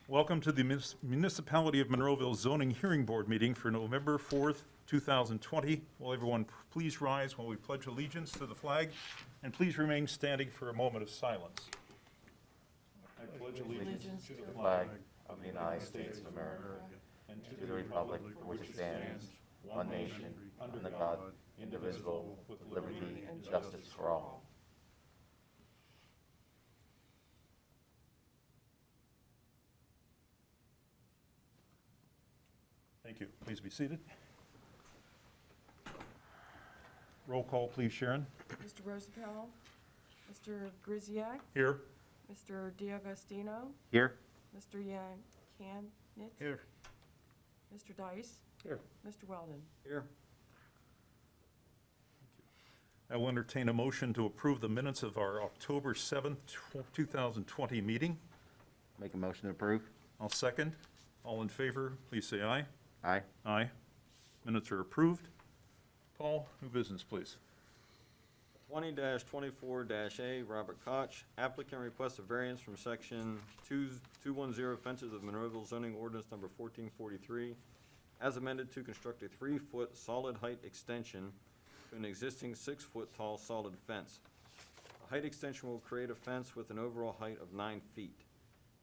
Welcome to the Municipality of Monroeville Zoning Hearing Board meeting for November 4th, 2020. Will everyone please rise while we pledge allegiance to the flag, and please remain standing for a moment of silence. I pledge allegiance to the Flag of the United States of America and to the republic for which it stands, one nation, under God, indivisible, with liberty and justice for all. Thank you. Please be seated. Roll call, please, Sharon. Mr. Rosapel, Mr. Griziak, Here. Mr. D'Agostino, Here? Mr. Yanit. Here. Mr. Dice. Here. Mr. Weldon. Here. I will entertain a motion to approve the minutes of our October 7th, 2020 meeting. Make a motion to approve? I'll second. All in favor, please say aye. Aye. Aye. Minutes are approved. Paul, new business, please. 20-24-A, Robert Koch. Applicant requests a variance from section 210 fences of Monroeville zoning ordinance number 1443, as amended to construct a 3-foot solid height extension to an existing 6-foot tall solid fence. The height extension will create a fence with an overall height of 9 feet.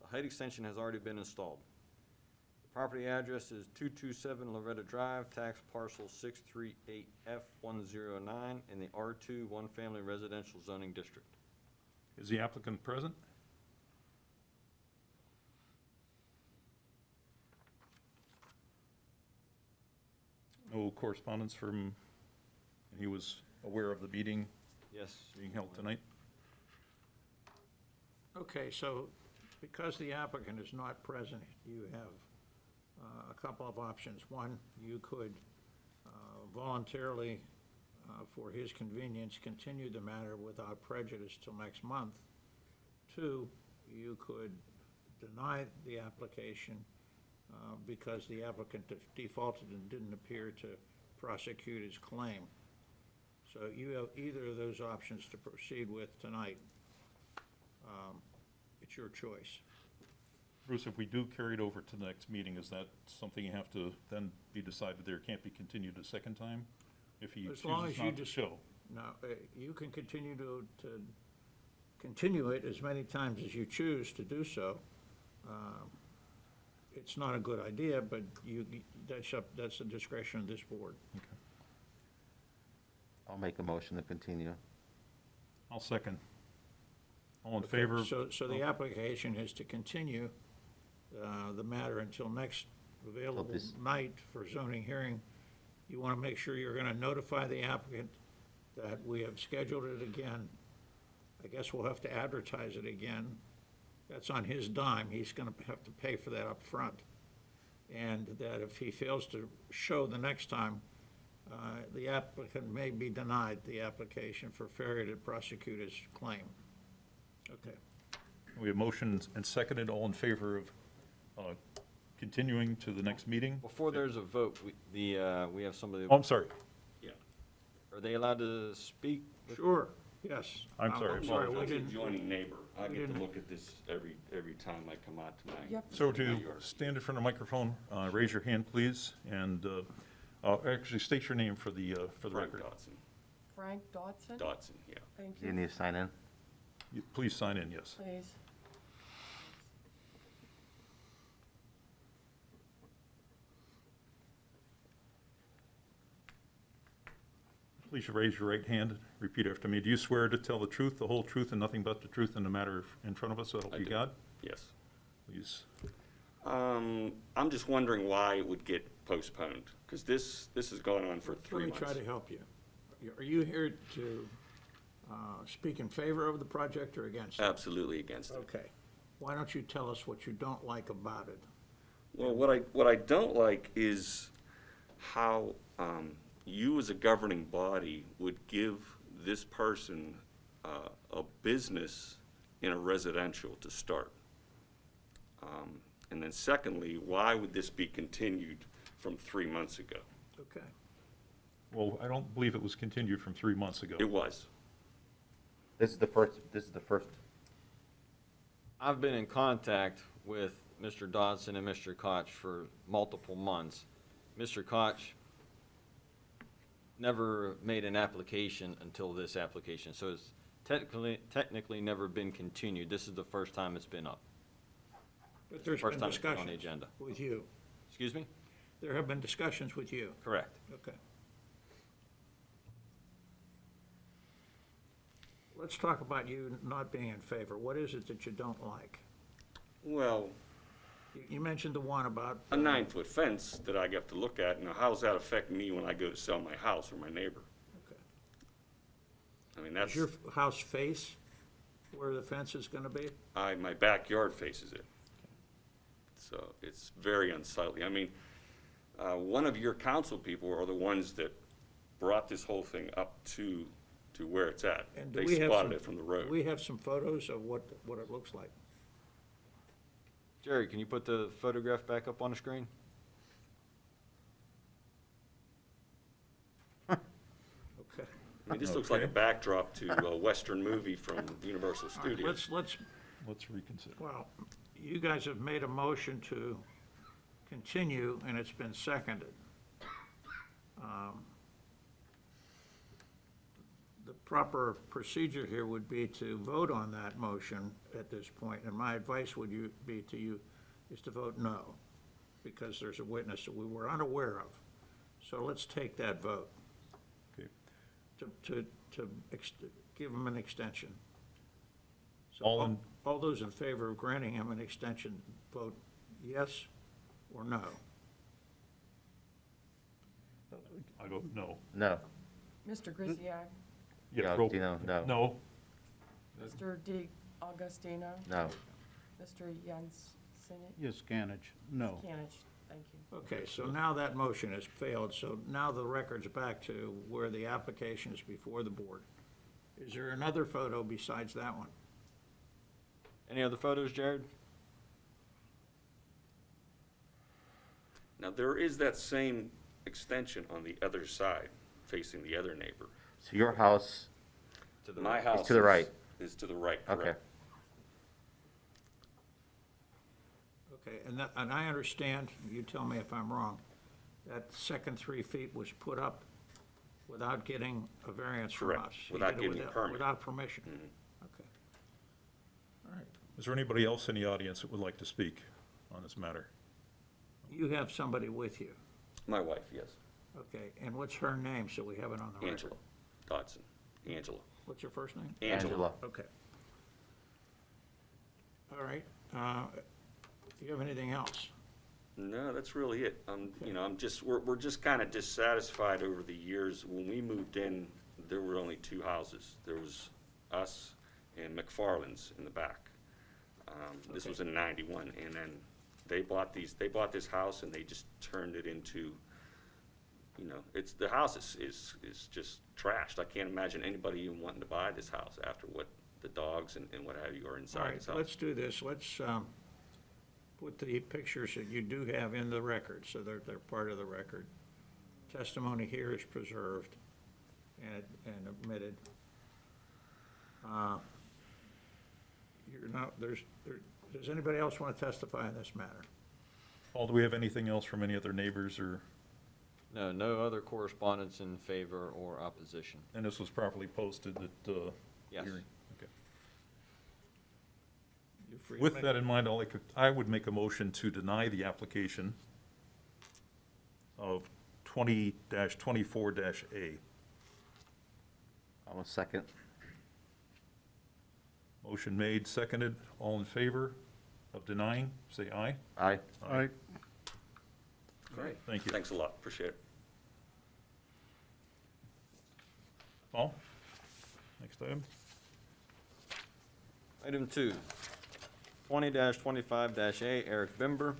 The height extension has already been installed. The property address is 227 Loretta Drive, tax parcel 638F109 in the R2 one-family residential zoning district. Is the applicant present? No correspondence from, he was aware of the meeting Yes. being held tonight? Okay, so because the applicant is not present, you have a couple of options. One, you could voluntarily, for his convenience, continue the matter without prejudice till next month. Two, you could deny the application because the applicant defaulted and didn't appear to prosecute his claim. So you have either of those options to proceed with tonight. It's your choice. Bruce, if we do carry it over to the next meeting, is that something you have to then be decided there can't be continued a second time? If he As long chooses as you not to just- show? Now, you can continue to continue it as many times as you choose to do so. It's not a good idea, but that's the discretion of this board. I'll make a motion to continue. I'll second. All in favor? So the application is to continue the matter until next available this- night for zoning hearing. You want to make sure you're going to notify the applicant that we have scheduled it again. I guess we'll have to advertise it again. That's on his dime. He's going to have to pay for that up front. And that if he fails to show the next time, the applicant may be denied the application for failure to prosecute his claim. Okay. We have motion and seconded. All in favor of continuing to the next meeting? Before there's a vote, we have somebody. Oh, I'm sorry. Yeah. Are they allowed to speak? Sure, yes. I'm sorry. I'm sorry, we As a didn't, adjoining neighbor, I we get to didn't- look at this every time I come out to my. Yep. So to stand in front of the microphone, raise your hand, please, and actually state your name for the Frank record. Dotson. Frank Dodson. Dotson, yeah. Thank Do you you. need to sign in? Please sign in, yes. Please. Please raise your right hand. Repeat after me. Do you swear to tell the truth, the whole truth, and nothing but the truth in the matter in front of us, so help I you do. God? Yes. Please. I'm just wondering why it would get postponed, because this has gone on for 3 let me months. try to help you. Are you here to speak in favor of the project or against it? Absolutely against it. Okay. Why don't you tell us what you don't like about it? Well, what I don't like is how you as a governing body would give this person a business in a residential to start. And then secondly, why would this be continued from 3 months ago? Okay. Well, I don't believe it was continued from 3 months ago. It was. This is the first, I've been in contact with Mr. Dodson and Mr. Koch for multiple months. Mr. Koch never made an application until this application, so it's technically never been continued. This is the first time it's been up. But there's First been time it's been on discussions the agenda. with you. Excuse me? There have been discussions with you. Correct. Okay. Let's talk about you not being in favor. What is it that you don't like? Well, You mentioned the one about. a 9-foot fence that I get to look at, now how's that affect me when I go to sell my house or my neighbor? Okay. I mean, Does that's, your house face where the fence is gonna be? my backyard faces it. So it's very unsightly. I mean, one of your council people are the ones that brought this whole thing up to where it's at. And do They we have spotted some- it from the Do road. we have some photos of what it looks like? Jerry, can you put the photograph back up on the screen? Okay. I mean, this looks like a Okay. backdrop to a Western movie from Universal All right, Studios. Let's reconsider. well, you guys have made a motion to continue, and it's been seconded. The proper procedure here would be to vote on that motion at this point, and my advice would be to you is to vote no, because there's a witness that we were unaware of. So let's take that vote Okay. to give him an extension. So All in- those in favor of granting him an extension, vote yes or no. I vote no. No. Mr. Grisiak, Yeah, roll- Augustino, no. No. Mr. Di Augustino, No. Mr. Yansenet, Yes, Canich, no. Canich, thank you. Okay, so now that motion has failed, so now the record's back to where the application is before the board. Is there another photo besides that one? Any other photos, Jared? Now, there is that same extension on the other side, facing the other neighbor. So your house, To the My right. house to the right. is to the right, okay. correct? Okay, and I understand, you tell me if I'm wrong, that second 3 feet was put up without getting a variance from us. Correct, He without did it getting a permit. Without permission. Mhm. Okay. All right. Is there anybody else in the audience that would like to speak on this matter? You have somebody with you, My wife, yes, okay, and what's her name, so we have it on the record? Angela Dodson, Angela. What's your first name? Angela. Okay. All right, do you have anything else? No, that's really it. We're just kind of dissatisfied over the years. When we moved in, there were only 2 houses. There was us and McFarland's in the back. This was in 91, and then they bought this house and they just turned it into, the house is just trashed. I can't imagine anybody even wanting to buy this house after what the dogs and what have you are All inside right, this house. let's do this, let's put the pictures that you do have in the record, so they're part of the record. Testimony here is preserved and admitted. Does anybody else want to testify in this matter? Paul, do we have anything else from any other neighbors or, No, no other correspondence in favor or opposition. and this was properly posted at the Yes. hearing? Okay. You're free to With make- that in mind, I would make a motion to deny the application of 20-24-A. I will second. Motion made, seconded, all in favor of denying, say aye. Aye. Aye. Great. Thank you. Thanks a lot, appreciate it. Paul? Next item? Item 2, 20-25-A, Eric Bimber.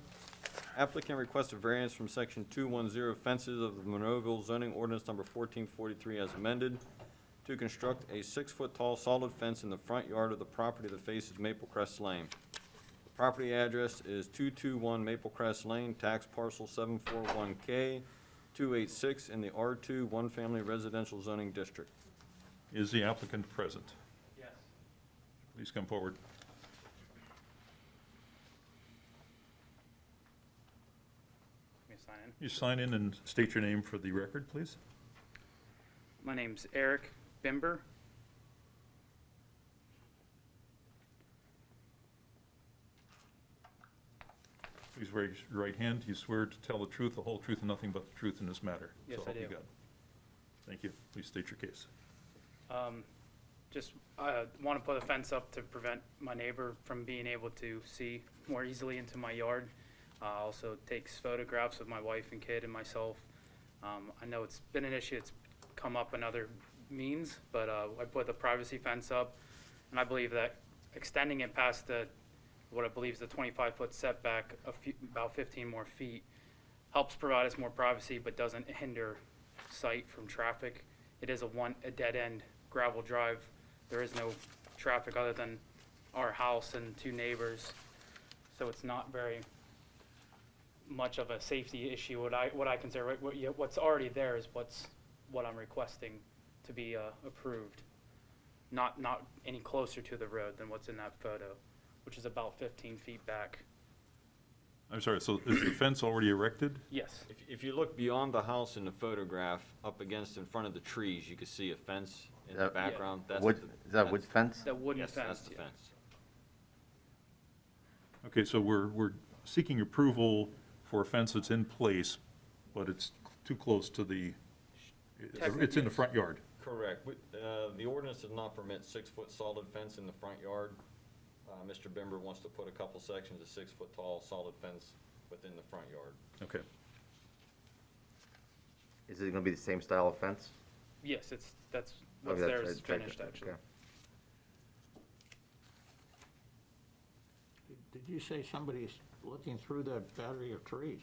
Applicant requests a variance from section 210 fences of the Monroeville zoning ordinance number 1443 as amended to construct a 6-foot-tall solid fence in the front yard of the property that faces Maple Crest Lane. The property address is 221 Maple Crest Lane, tax parcel 741K 286 in the R2 one-family residential zoning district. Is the applicant present? Yes. Please come forward. sign in. You sign in and state your name for the record, please. My name's Eric Bimber. Please raise your right hand. Do you swear to tell the truth, the whole truth, and nothing but the truth in this matter? Yes, So I help you do. God. Thank you. Please state your case. Just want to put a fence up to prevent my neighbor from being able to see more easily into my yard. Also takes photographs of my wife and kid and myself. I know it's been an issue, it's come up in other means, but I put the privacy fence up, and I believe that extending it past what I believe is the 25-foot setback, about 15 more feet, helps provide us more privacy, but doesn't hinder sight from traffic. It is a dead-end gravel drive. There is no traffic other than our house and two neighbors, so it's not very much of a safety issue. What I consider, what's already there is what I'm requesting to be approved. Not any closer to the road than what's in that photo, which is about 15 feet back. I'm sorry, so is the fence already erected? Yes, If you look beyond the house in the photograph, up against in front of the trees, you can see a fence in the That- background. That's Wood, the- is that wood that's- fence? the wooden Yes, fence. that's the yeah. fence. Okay, so we're seeking approval for a fence that's in place, but it's too close to it's in the front yard. Correct. The ordinance does not permit 6-foot solid fence in the front yard. Mr. Bimber wants to put a couple sections of 6-foot tall solid fence within the front yard. Okay. Is it gonna be the same style of fence? Yes, that's what's Okay, there that's- is that's- finished, actually. okay. Did you say somebody's looking through that battery of trees?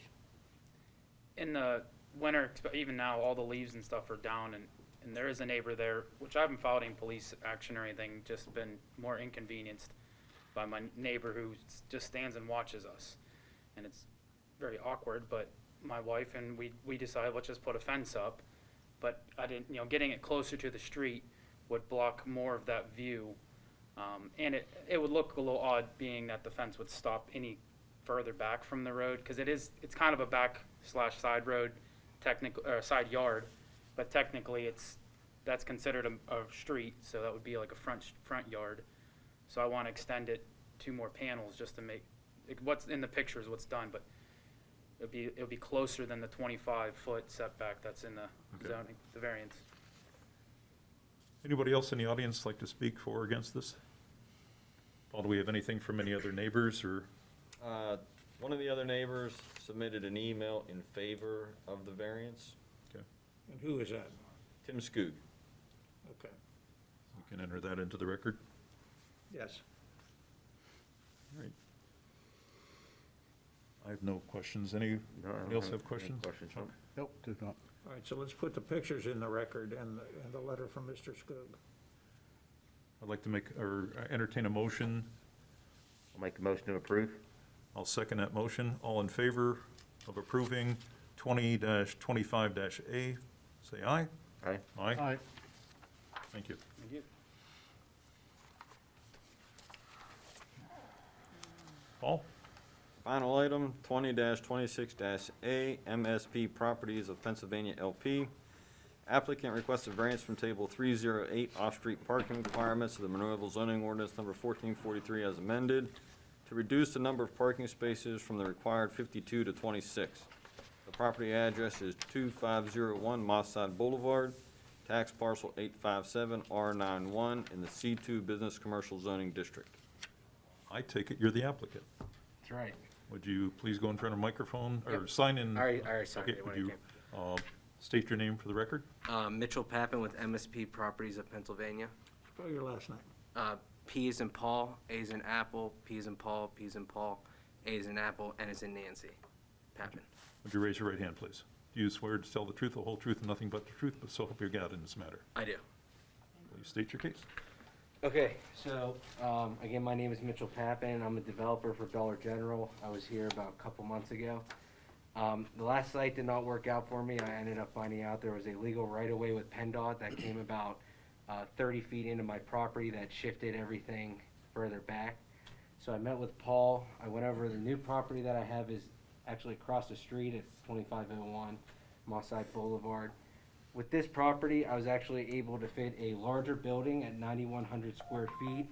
In the winter, even now, all the leaves and stuff are down, and there is a neighbor there, which I haven't filed any police action or anything, just been more inconvenienced by my neighbor who just stands and watches us. And it's very awkward, but my wife and we decided, let's just put a fence up. But I didn't, getting it closer to the street would block more of that view. And it would look a little odd, being that the fence would stop any further back from the road, because it's kind of a back/side road, side yard, but technically that's considered a street, so that would be like a front yard. So I want to extend it 2 more panels just to make, what's in the picture is what's done, but it'll be closer than the 25-foot setback that's in the Okay. zoning, the variance. Anybody else in the audience like to speak for or against this? Paul, do we have anything from any other neighbors or? One of the other neighbors submitted an email in favor of the variance. And who is that? Tim Skoog. Okay, We can enter that into the record. yes. All right. I have no questions. Anybody No, I don't else have have any questions? questions, no. Chuck? Nope, did not. All right, so let's put the pictures in the record and the letter from Mr. Skoog. I'd like to entertain a motion. I'll make a motion to approve. I'll second that motion. All in favor of approving 20-25-A, say aye. Aye. Aye. Aye. Thank you. Thank you. Paul? Final item, 20-26-A, MSP Properties of Pennsylvania LP. Applicant requests a variance from Table 308, off-street parking requirements of the Monroeville zoning ordinance number 1443 as amended, to reduce the number of parking spaces from the required 52 to 26. The property address is 2501 Mossad Boulevard, tax parcel 857R91 in the C2 Business Commercial Zoning District. I take it you're the applicant. That's right. Would you please go in front of the microphone or Yep. sign in? I already signed Okay, it would when I you state your name for the record? came. Mitchell Papin with MSP Properties of Pennsylvania. Spell your last name. P is in Paul, A is in Apple, P is in Paul, P is in Paul, A is in Apple, N is in Nancy. Papin. Would you raise your right hand, please? Do you swear to tell the truth, the whole truth, and nothing but the truth, but so help you God in this matter? I do. Please state your case. Okay, so, again, my name is Mitchell Papin. I'm a developer for Dollar General. I was here about a couple months ago. The last site did not work out for me. I ended up finding out there was a legal right-of-way with PennDOT that came about 30 feet into my property that shifted everything further back. So I met with Paul. I went over the new property that I have is actually across the street at 2501 Mosside Boulevard. With this property, I was actually able to fit a larger building at 9,100 square feet.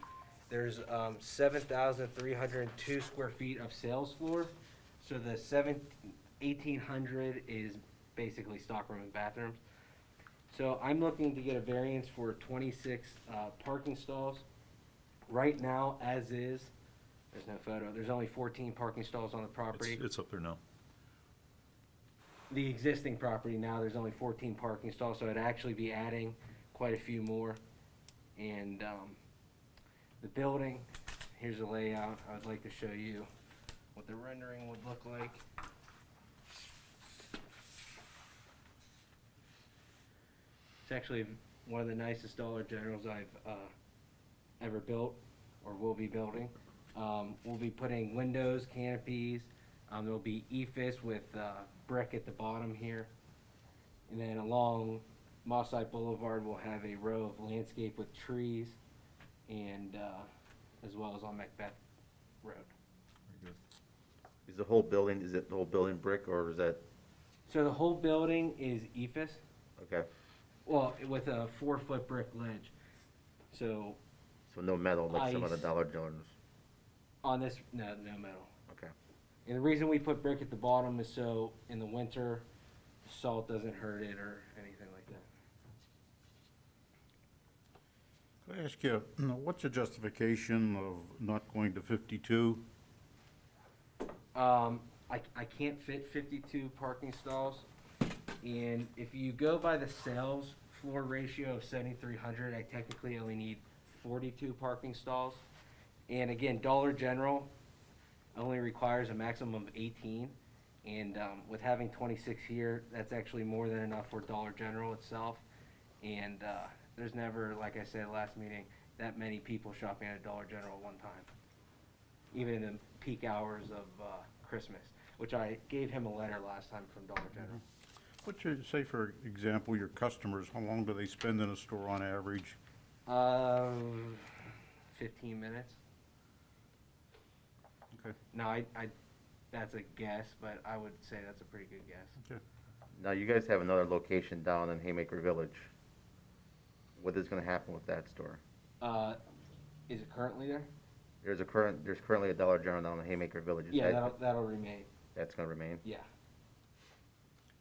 There's 7,302 square feet of sales floor. So the 1,800 is basically stockroom and bathrooms. So I'm looking to get a variance for 26 parking stalls. Right now, as is, there's no photo, there's only 14 parking stalls on the property. It's up there now. The existing property now, there's only 14 parking stalls, so I'd actually be adding quite a few more. And the building, here's a layout. I would like to show you what the rendering would look like. It's actually one of the nicest Dollar Generals I've ever built or will be building. We'll be putting windows, canopies. There'll be EFIS with brick at the bottom here. And then along Mosside Boulevard, we'll have a row of landscape with trees and as well as on Macbeth Road. Very good. Is it the whole building brick, or is that, So the whole building is EFIS, okay, well, with a 4-foot brick ledge. So so no metal like some of the Ice. Dollar Generals? on this, no metal. Okay. And the reason we put brick at the bottom is so in the winter, salt doesn't hurt it or anything like that. Could I ask you, what's the justification of not going to 52? I can't fit 52 parking stalls, and if you go by the sales floor ratio of 7,300, I technically only need 42 parking stalls. And again, Dollar General only requires a maximum of 18, and with having 26 here, that's actually more than enough for Dollar General itself. And there's never, like I said last meeting, that many people shopping at Dollar General at one time, even in the peak hours of Christmas, which I gave him a letter last time from Dollar General. What's your, say for example, your customers, how long do they spend in a store on average? 15 minutes. Okay. No, that's a guess, but I would say that's a pretty good guess. Okay. Now, you guys have another location down in Haymaker Village. What is gonna happen with that store? Is it currently there? There's currently a Dollar General down in Haymaker Village. Is Yeah, that- that'll remain. That's gonna remain? Yeah.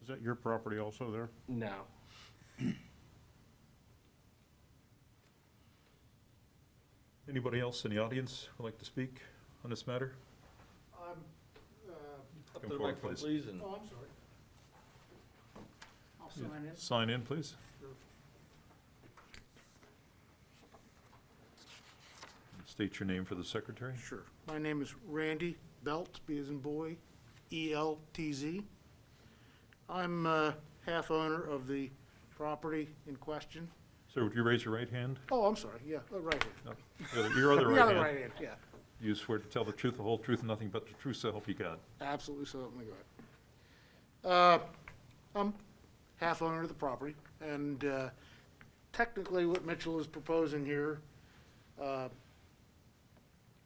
Is that your property also there? No. Anybody else in the audience would like to speak on this matter? I'm, Up Come to the forward, microphone, please. please, and oh, I'm sorry. I'll sign in. Sign in, please. State your name for the secretary. Sure. My name is Randy Belt, B as in boy, E-L-T-Z. I'm half owner of the property in question. Sir, would you raise your right hand? Oh, I'm sorry, yeah, right here. Your other The right other hand. right hand, yeah. You swear to tell the truth, the whole truth, and nothing but the truth, so help you God. Absolutely, so help me God. I'm half owner of the property, and technically what Mitchell is proposing here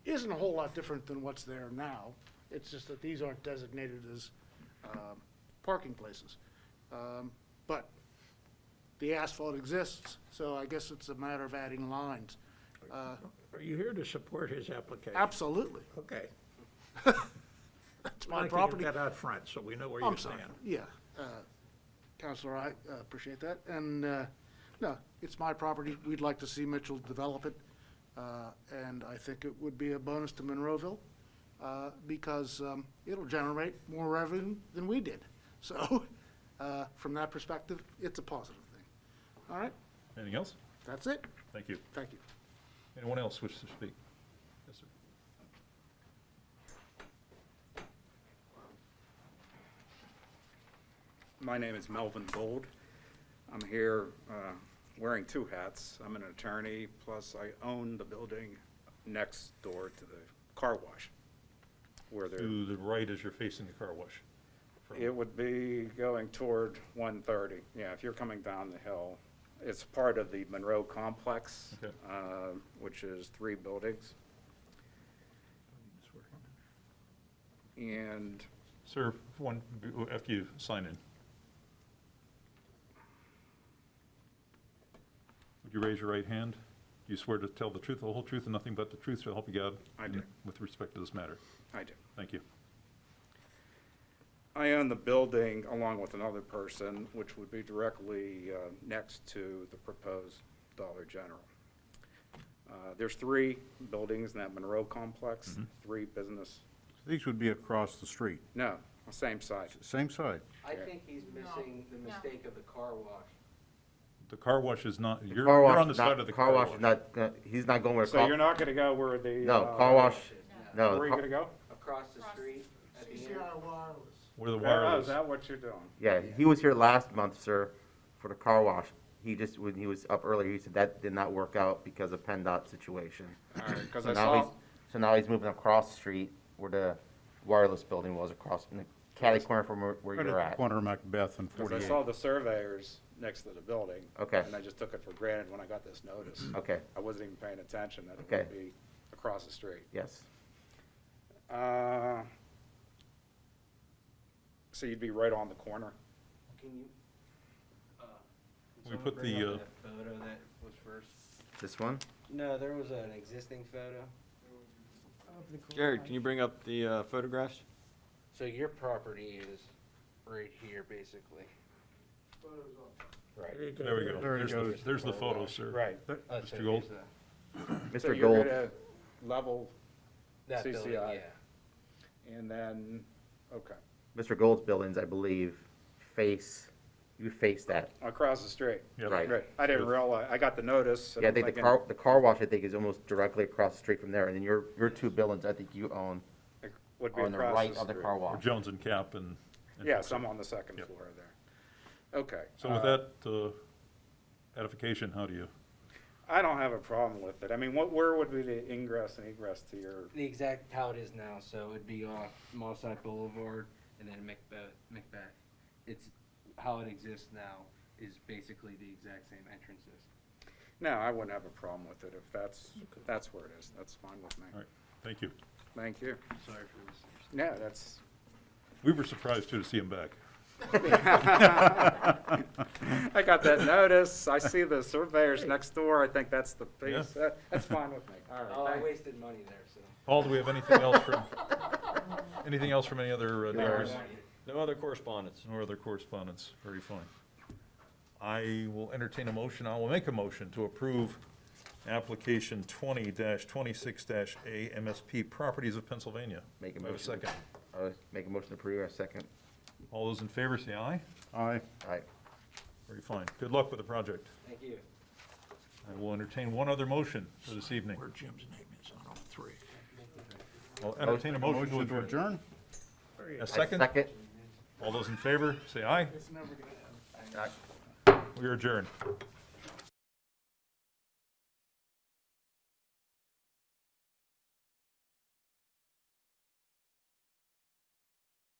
isn't a whole lot different than what's there now. It's just that these aren't designated as parking places. But the asphalt exists, so I guess it's a matter of adding lines. Are you here to support his application? Absolutely. Okay. That's I'd my like property. to get that out front, so we know where you I'm sorry, stand. yeah. Counselor, I appreciate that. And, no, it's my property. We'd like to see Mitchell develop it. And I think it would be a bonus to Monroeville because it'll generate more revenue than we did. So from that perspective, it's a positive thing. All right, Anything else? that's it. Thank you. Thank you. Anyone else wish to speak? Yes, sir. My name is Melvin Gold. I'm here wearing two hats. I'm an attorney, plus I own the building next door to the car wash. Where there, To the right as you're facing the car wash. it would be going toward 130. Yeah, if you're coming down the hill. It's part of the Monroe Complex, Okay. which is 3 buildings. And Sir, after you sign in. Would you raise your right hand? Do you swear to tell the truth, the whole truth, and nothing but the truth, so help you God? I do. With respect to this matter. I do. Thank you. I own the building along with another person, which would be directly next to the proposed Dollar General. There's 3 buildings in that Monroe complex, 3 business, These would be across the street, no, same side. same side. I think he's missing the mistake of the car wash. The car wash is not, you're Car wash on the is not- side of the car wash. is not, he's not going where. So you're not gonna go where the. No, car wash, no. Where are you gonna go? Across the street at the end. Where the Oh, wire is is. that what you're doing? Yeah, he was here last month, sir, for the car wash. He just, when he was up earlier, he said that did not work out because of PennDOT situation. All right, because So I now saw, so now he's moving across the street where the wireless building was, across, in the catty corner from where Right you're at the at. corner of Macbeth and 'cause I 48. saw the surveyors next to the building. Okay. And I just took it for granted when I got this notice. Okay, I wasn't even paying attention that it Okay. would be across the street. yes. So you'd be right on the corner? Can you, We put the, photo that was first? This one? No, there was an existing photo. Of the garage. Jared, can you bring up the photographs? So your property is right here, basically. Right. there we go. There he There's the, goes. there's the photo, sir. Right. Oh, so Mr. Gold? here's So Mr. you're Gold, gonna level, that building, CCI. yeah. and then, okay, Mr. Gold's buildings, I believe, you face that. across the street. Yep. Right. Right, I didn't realize, I got the notice. and Yeah, I I'm think thinking the car wash, I think, is almost directly across the street from there, and then your 2 buildings, I think you own, it Would be are on the across right the of the street. car Or wash. Jones and Cap and. Yes, I'm on the second Yep. floor there. Okay. So with that edification, how do you? I don't have a problem with it. I mean, where would be the ingress and egress to your, The exact how it is now, so it'd be off Mosside Boulevard and then Macbeth. It's, how it exists now is basically the exact same entrances. no, I wouldn't have a problem with it if that's where it is. That's fine with me. All right, thank you. Thank you. Sorry for this. No, that's, We were surprised too to see him back. I got that notice. I see the surveyors next door. I think that's the piece. Yeah. That's fine with me. All Oh, I right, wasted money there, so. Paul, do we have anything else from, anything else from any other neighbors? No other correspondence. No other correspondence, very fine. I will entertain a motion, I will make a motion to approve application 20-26-A MSP Properties of Pennsylvania. Make a Do I have a motion. second? Make a motion to approve, a second. All those in favor say aye. Aye. Aye. Very fine. Good luck with the project. Thank you. I will entertain one other motion for this evening. Where Jim's name is on all 3. I'll entertain a motion Motion to to adjourn. adjourn? A second? Second. All those in favor say aye. It's never gonna happen. Aye. We are adjourned.